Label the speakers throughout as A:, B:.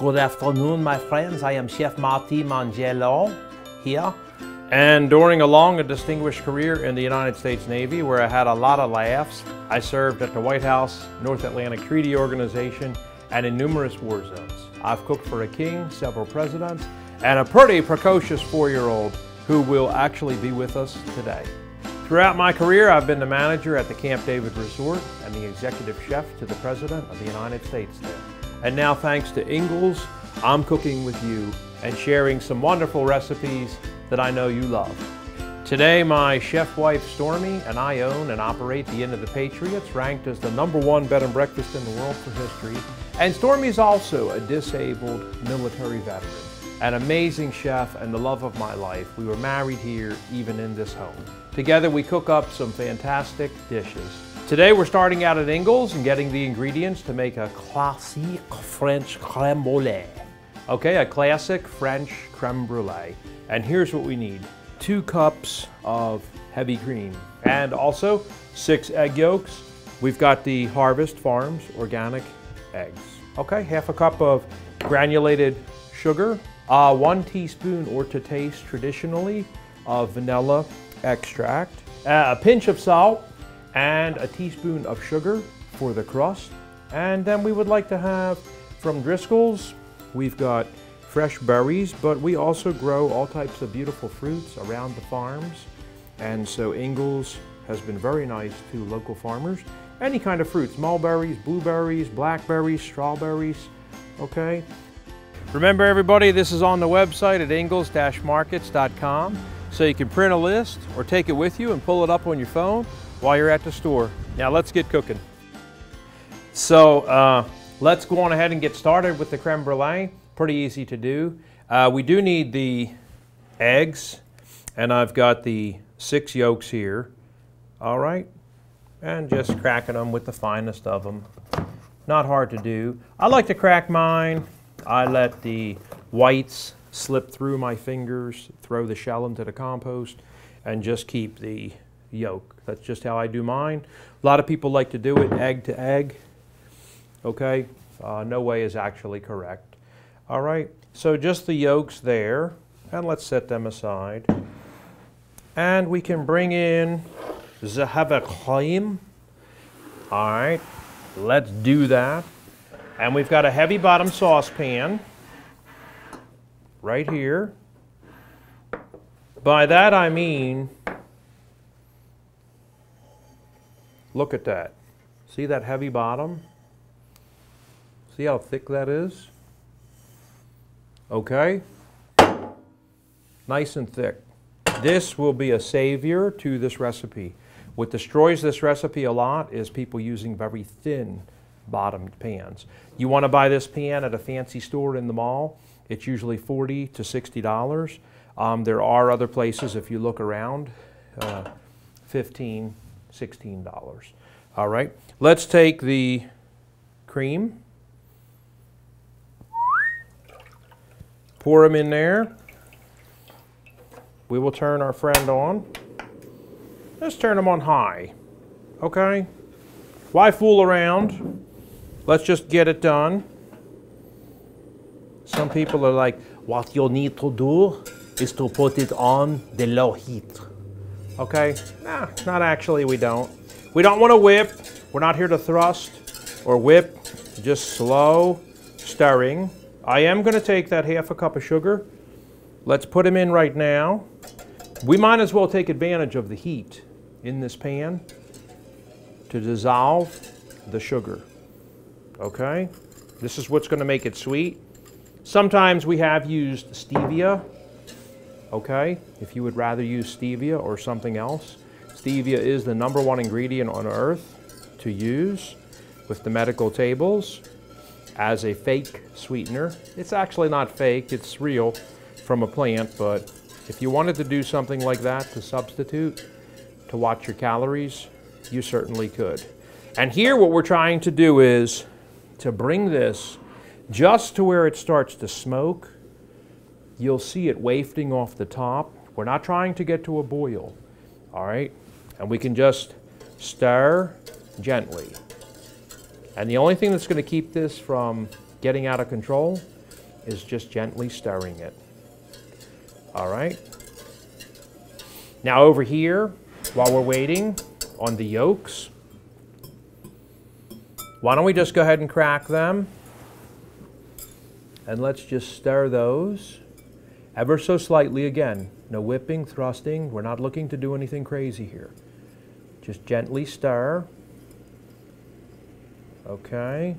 A: Good afternoon, my friends. I am Chef Marti Mongiello here. And during a long and distinguished career in the United States Navy, where I had a lot of laughs, I served at the White House, North Atlantic Treaty Organization, and in numerous war zones. I've cooked for a king, several presidents, and a pretty precocious 4-year-old who will actually be with us today. Throughout my career, I've been the manager at the Camp David Resort and the executive chef to the President of the United States there. And now, thanks to Ingles, I'm cooking with you and sharing some wonderful recipes that I know you love. Today, my chef wife Stormy and I own and operate the Inn of the Patriots, ranked as the #1 bed and breakfast in the world for history. And Stormy's also a disabled military veteran, an amazing chef and the love of my life. We were married here, even in this home. Together, we cook up some fantastic dishes. Today, we're starting out at Ingles and getting the ingredients to make a classique French crème brûlée. Okay, a classic French crème brûlée. And here's what we need. 2 cups of heavy cream and also 6 egg yolks. We've got the Harvest Farms organic eggs. Okay, 1/2 cup of granulated sugar, 1 teaspoon or to taste traditionally of vanilla extract, a pinch of salt, and a teaspoon of sugar for the crust. And then we would like to have from Driscoll's, we've got fresh berries, but we also grow all types of beautiful fruits around the farms. And so Ingles has been very nice to local farmers. Any kind of fruits, mulberries, blueberries, blackberries, strawberries, okay? Remember everybody, this is on the website at ingles-markets.com, so you can print a list or take it with you and pull it up on your phone while you're at the store. Now let's get cooking. So let's go on ahead and get started with the creme brulee. Pretty easy to do. We do need the eggs, and I've got the 6 yolks here. All right, and just cracking them with the finest of them. Not hard to do. I like to crack mine. I let the whites slip through my fingers, throw the shell into the compost, and just keep the yolk. That's just how I do mine. A lot of people like to do it egg to egg. Okay, no way is actually correct. All right, so just the yolks there, and let's set them aside. And we can bring in the heavy cream. All right, let's do that. And we've got a heavy bottom saucepan right here. By that I mean, look at that. See that heavy bottom? See how thick that is? Okay, nice and thick. This will be a savior to this recipe. What destroys this recipe a lot is people using very thin bottomed pans. You want to buy this pan at a fancy store in the mall. It's usually $40 to $60. There are other places, if you look around, $15, $16. All right, let's take the cream. Pour them in there. We will turn our friend on. Let's turn them on high, okay? Why fool around? Let's just get it done. Some people are like, what you need to do is to put it on the low heat. Okay, nah, not actually, we don't. We don't want to whip. We're not here to thrust or whip, just slow stirring. I am going to take that 1/2 cup of sugar. Let's put them in right now. We might as well take advantage of the heat in this pan to dissolve the sugar. Okay? This is what's going to make it sweet. Sometimes we have used stevia. Okay? If you would rather use stevia or something else. Stevia is the #1 ingredient on earth to use with the medical tables as a fake sweetener. It's actually not fake, it's real from a plant, but if you wanted to do something like that to substitute, to watch your calories, you certainly could. And here what we're trying to do is to bring this just to where it starts to smoke. You'll see it wafting off the top. We're not trying to get to a boil, all right? And we can just stir gently. And the only thing that's going to keep this from getting out of control is just gently stirring it. All right. Now over here, while we're waiting on the yolks, why don't we just go ahead and crack them? And let's just stir those ever so slightly again. No whipping, thrusting. We're not looking to do anything crazy here. Just gently stir. Okay.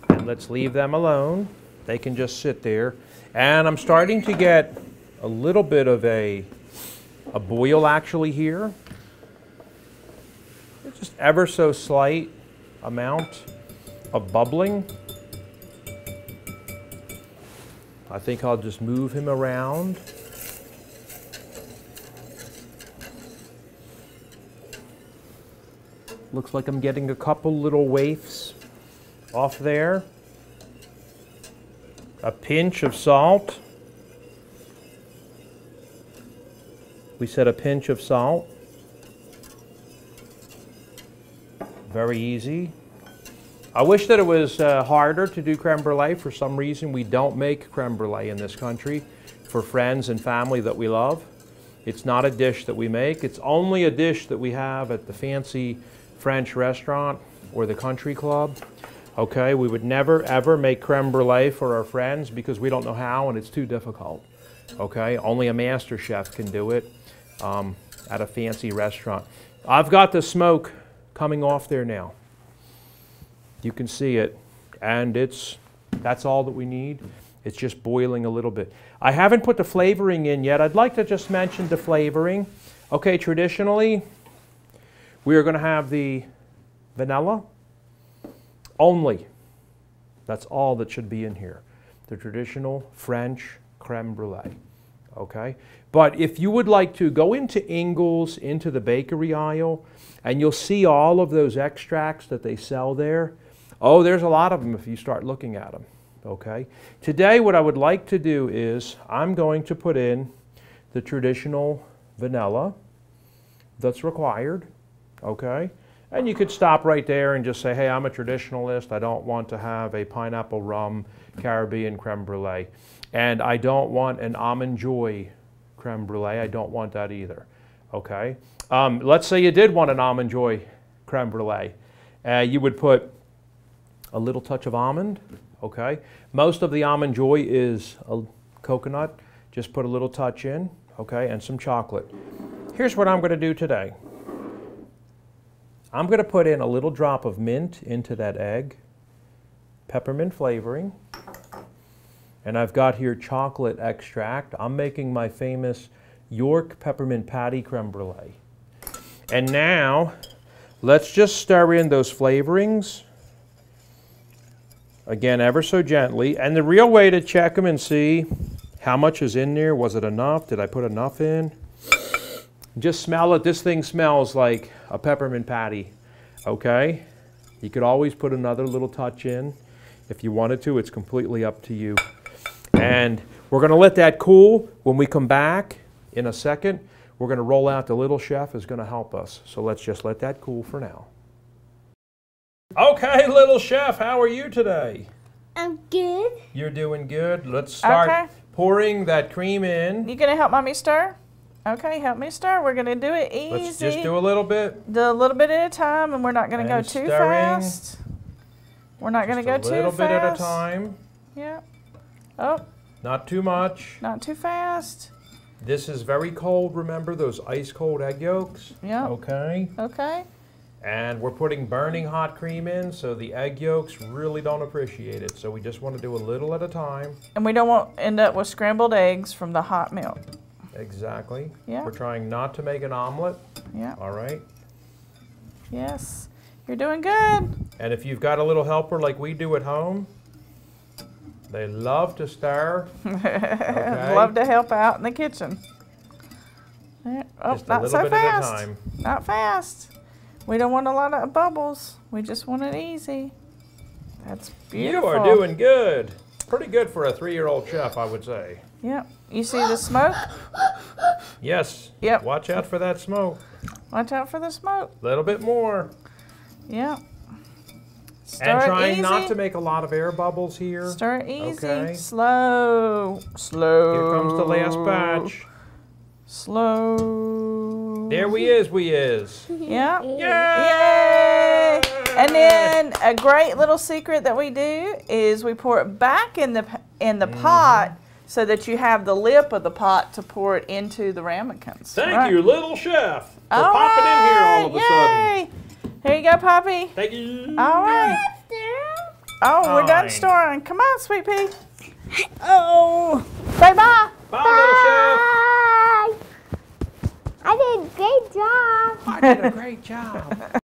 A: And let's leave them alone. They can just sit there. And I'm starting to get a little bit of a boil actually here. It's just ever so slight amount of bubbling. I think I'll just move him around. Looks like I'm getting a couple little waifs off there. A pinch of salt. We said a pinch of salt. Very easy. I wish that it was harder to do creme brulee. For some reason, we don't make creme brulee in this country for friends and family that we love. It's not a dish that we make. It's only a dish that we have at the fancy French restaurant or the country club. Okay, we would never ever make creme brulee for our friends because we don't know how and it's too difficult. Okay, only a master chef can do it at a fancy restaurant. I've got the smoke coming off there now. You can see it, and that's all that we need. It's just boiling a little bit. I haven't put the flavoring in yet. I'd like to just mention the flavoring. Okay, traditionally, we are going to have the vanilla only. That's all that should be in here. The traditional French creme brulee. Okay? But if you would like to go into Ingles, into the bakery aisle, and you'll see all of those extracts that they sell there. Oh, there's a lot of them if you start looking at them. Okay? Today what I would like to do is I'm going to put in the traditional vanilla that's required. Okay? And you could stop right there and just say, hey, I'm a traditionalist. I don't want to have a pineapple rum Caribbean creme brulee. And I don't want an almond joy creme brulee. I don't want that either. Okay? Let's say you did want an almond joy creme brulee. You would put a little touch of almond. Okay? Most of the almond joy is a coconut. Just put a little touch in. Okay? And some chocolate. Here's what I'm going to do today. I'm going to put in a little drop of mint into that egg. Peppermint flavoring. And I've got here chocolate extract. I'm making my famous York peppermint patty creme brulee. And now, let's just stir in those flavorings. Again, ever so gently. And the real way to check them and see how much is in there, was it enough? Did I put enough in? Just smell it. This thing smells like a peppermint patty. Okay? You could always put another little touch in if you wanted to. It's completely up to you. And we're going to let that cool. When we come back in a second, we're going to roll out. The little chef is going to help us. So let's just let that cool for now. Okay, little chef, how are you today?
B: I'm good.
A: You're doing good. Let's start pouring that cream in.
C: You going to help Mommy stir? Okay, help me stir. We're going to do it easy.
A: Let's just do a little bit.
C: Do a little bit at a time, and we're not going to go too fast. We're not going to go too fast. A little bit at a time. Yeah. Oh.
A: Not too much.
C: Not too fast.
A: This is very cold, remember, those ice cold egg yolks?
C: Yeah.
A: Okay.
C: Okay.
A: And we're putting burning hot cream in, so the egg yolks really don't appreciate it. So we just want to do a little at a time.
C: And we don't want to end up with scrambled eggs from the hot milk.
A: Exactly.
C: Yeah.
A: We're trying not to make an omelet.
C: Yeah.
A: All right.
C: Yes. You're doing good.
A: And if you've got a little helper like we do at home, they love to stir. Okay.
C: Love to help out in the kitchen. Oh,
A: just
C: not
A: a little
C: so
A: bit
C: fast.
A: at a time.
C: Not fast. We don't want a lot of bubbles. We just want it easy. That's beautiful.
A: You are doing good. Pretty good for a 3-year-old chef, I would say.
C: Yep. You see the smoke?
A: Yes.
C: Yep.
A: Watch out for that smoke.
C: Watch out for the smoke.
A: A little bit more.
C: Yep. Stir
A: and trying
C: easy.
A: not to make a lot of air bubbles here.
C: Stir it easy.
A: Okay.
C: Slow. Slow.
A: Here comes the last batch.
C: Slow.
A: There we is.
C: Yeah.
A: Yay!
C: And then a great little secret that we do is we pour it back in the pot so that you have the lip of the pot to pour it into the ramekins.
A: Thank you, little chef, for popping in here all of a sudden.
C: Here you go, Poppy.
A: Thank you.
C: All right. Oh, we're done storing. Come on, Sweet Pea. Oh. Say bye.
A: Bye, little chef.
B: I did a great job.
A: I did a great job.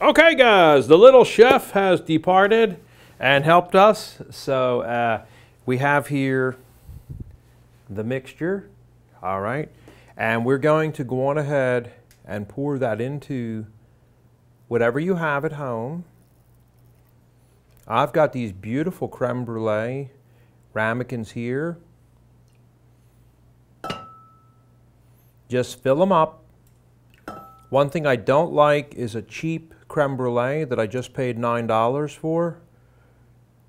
A: Okay, guys, the little chef has departed and helped us. So we have here the mixture, all right? And we're going to go on ahead and pour that into whatever you have at home. I've got these beautiful creme brulee ramekins here. Just fill them up. One thing I don't like is a cheap creme brulee that I just paid $9 for,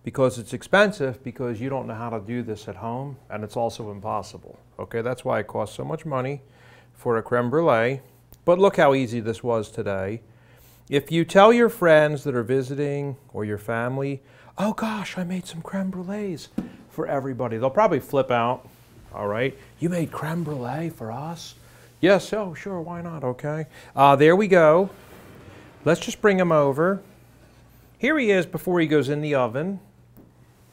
A: because it's expensive, because you don't know how to do this at home, and it's also impossible. Okay, that's why it costs so much money for a creme brulee. But look how easy this was today. If you tell your friends that are visiting or your family, oh gosh, I made some creme brulees for everybody, they'll probably flip out. All right, you made creme brulee for us? Yes, oh sure, why not, okay. There we go. Let's just bring him over. Here he is before he goes in the oven.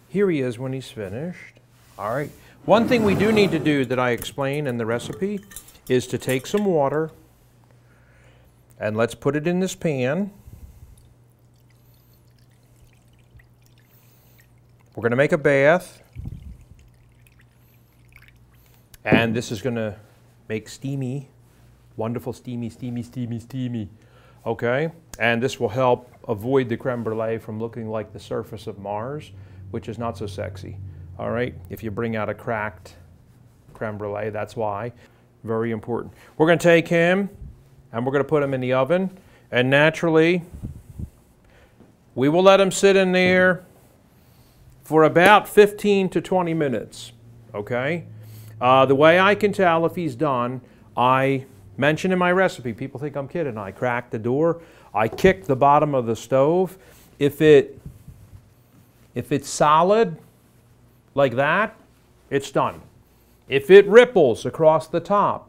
A: Here he is when he's finished. All right, one thing we do need to do that I explain in the recipe is to take some water and let's put it in this pan. We're going to make a bath. And this is going to make steamy, wonderful steamy, steamy, steamy, steamy. Okay? And this will help avoid the creme brulee from looking like the surface of Mars, which is not so sexy. All right? If you bring out a cracked creme brulee, that's why. Very important. We're going to take him and we're going to put him in the oven. And naturally, we will let him sit in there for about 15 to 20 minutes. Okay? The way I can tell if he's done, I mentioned in my recipe, people think I'm kidding, I crack the door, I kick the bottom of the stove. If it's solid like that, it's done. If it ripples across the top,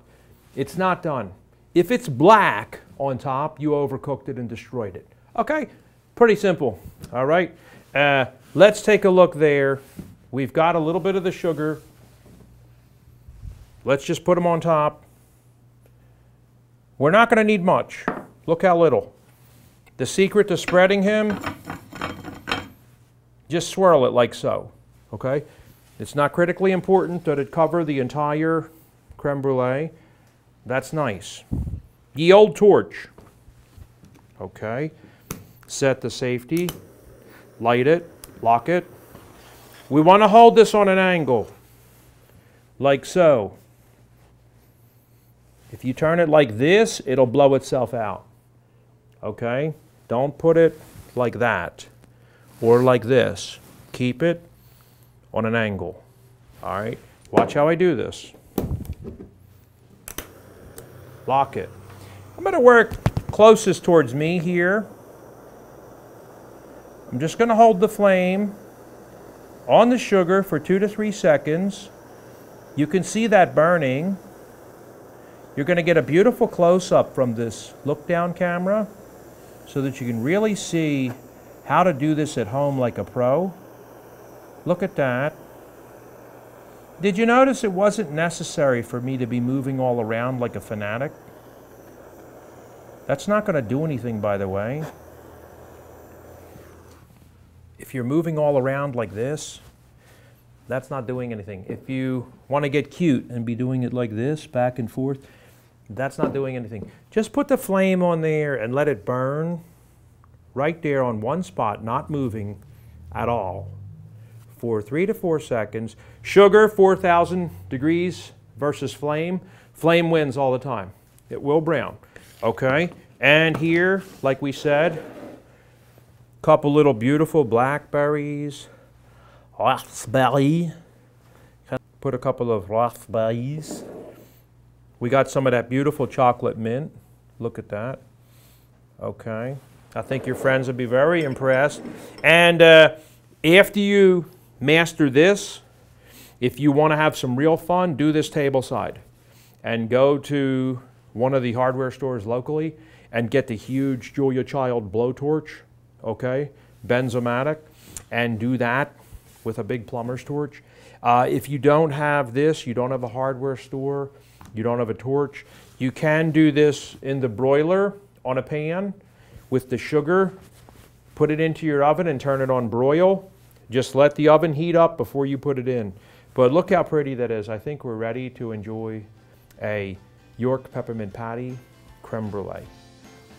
A: it's not done. If it's black on top, you overcooked it and destroyed it. Okay, pretty simple, all right? Let's take a look there. We've got a little bit of the sugar. Let's just put them on top. We're not going to need much. Look how little. The secret to spreading him, just swirl it like so, okay? It's not critically important that it cover the entire creme brulee. That's nice. Ye old torch. Okay. Set the safety. Light it. Lock it. We want to hold this on an angle, like so. If you turn it like this, it'll blow itself out. Okay? Don't put it like that or like this. Keep it on an angle. All right? Watch how I do this. Lock it. I'm going to work closest towards me here. I'm just going to hold the flame on the sugar for 2 to 3 seconds. You can see that burning. You're going to get a beautiful close-up from this look-down camera so that you can really see how to do this at home like a pro. Look at that. Did you notice it wasn't necessary for me to be moving all around like a fanatic? That's not going to do anything, by the way. If you're moving all around like this, that's not doing anything. If you want to get cute and be doing it like this, back and forth, that's not doing anything. Just put the flame on there and let it burn right there on one spot, not moving at all, for 3 to 4 seconds. Sugar, 4,000 degrees versus flame. Flame wins all the time. It will brown. Okay? And here, like we said, Couple little beautiful blackberries. Raspberry. Put a couple of raspberries. We got some of that beautiful chocolate mint. Look at that. Okay. I think your friends would be very impressed. And after you master this, if you want to have some real fun, do this tableside. And go to one of the hardware stores locally and get the huge Julia Child blowtorch, okay, Benzomatic, and do that with a big plumber's torch. If you don't have this, you don't have a hardware store, you don't have a torch, you can do this in the broiler on a pan with the sugar. Put it into your oven and turn it on broil. Just let the oven heat up before you put it in. But look how pretty that is. I think we're ready to enjoy a York peppermint patty creme brulee.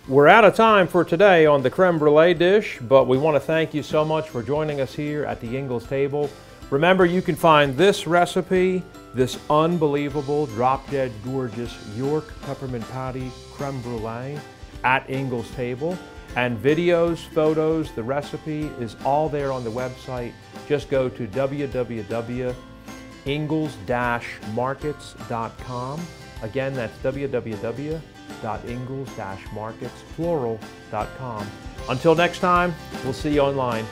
A: We're out of time for today on the creme brulee dish, but we want to thank you so much for joining us here at the Ingles table. Remember, you can find this recipe, this unbelievable, drop-dead gorgeous York peppermint patty creme brulee at Ingles table. And videos, photos, the recipe is all there on the website. Just go to www.ingles-markets.com. Again, that's www.ingles-markets.com. Until next time, we'll see you online.